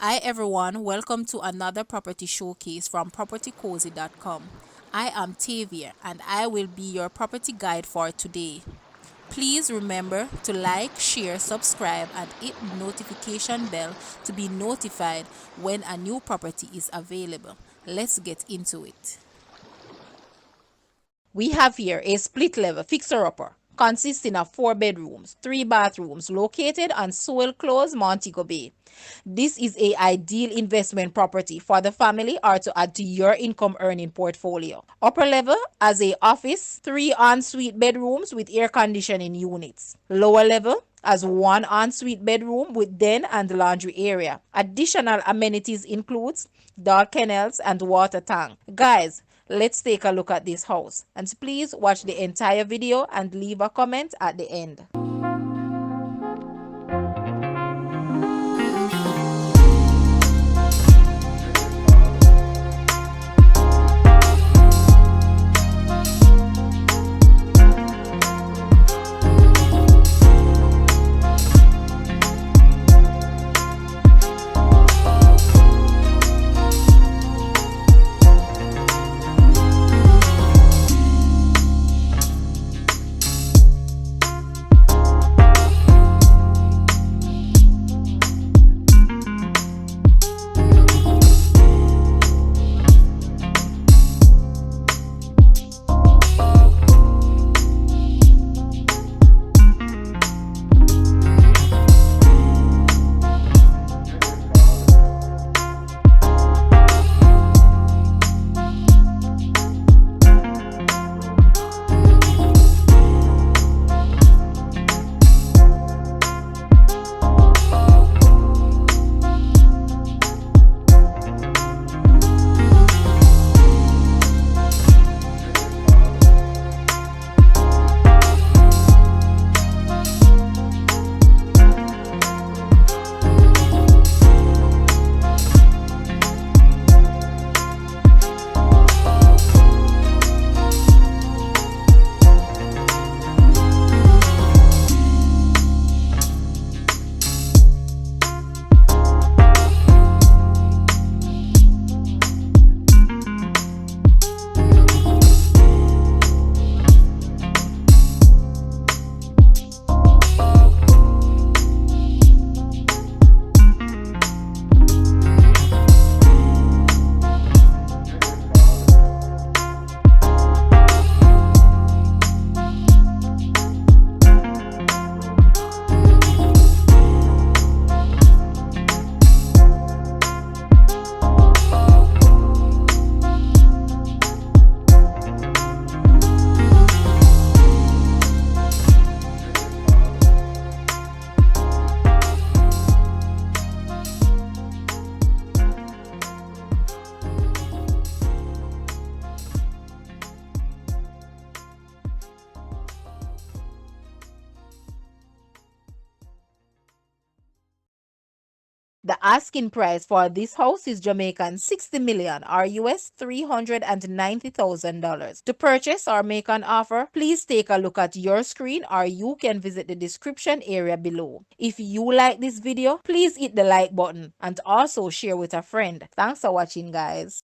Hi everyone, welcome to another property showcase from propertycozy.com. I am Tavia and I will be your property guide for today. Please remember to like, share, subscribe and hit the notification bell to be notified when a new property is available. Let's get into it. We have here a split level fixer-upper consisting of 4 bedrooms, 3 bathrooms located on Sewell Close, Montego Bay. This is a ideal investment property for the family or to add to your income earning portfolio. Upper level as a office, 3 ensuite bedrooms with air conditioning units. Lower level as 1 ensuite bedroom with den and laundry area. Additional amenities includes dog kennels and water tank. Guys, let's take a look at this house, and please watch the entire video and leave a comment at the end. The asking price for this house is Jamaican 60 million or US $390,000. To purchase or make an offer, please take a look at your screen or you can visit the description area below. If you like this video, please hit the like button and also share with a friend. Thanks for watching, guys.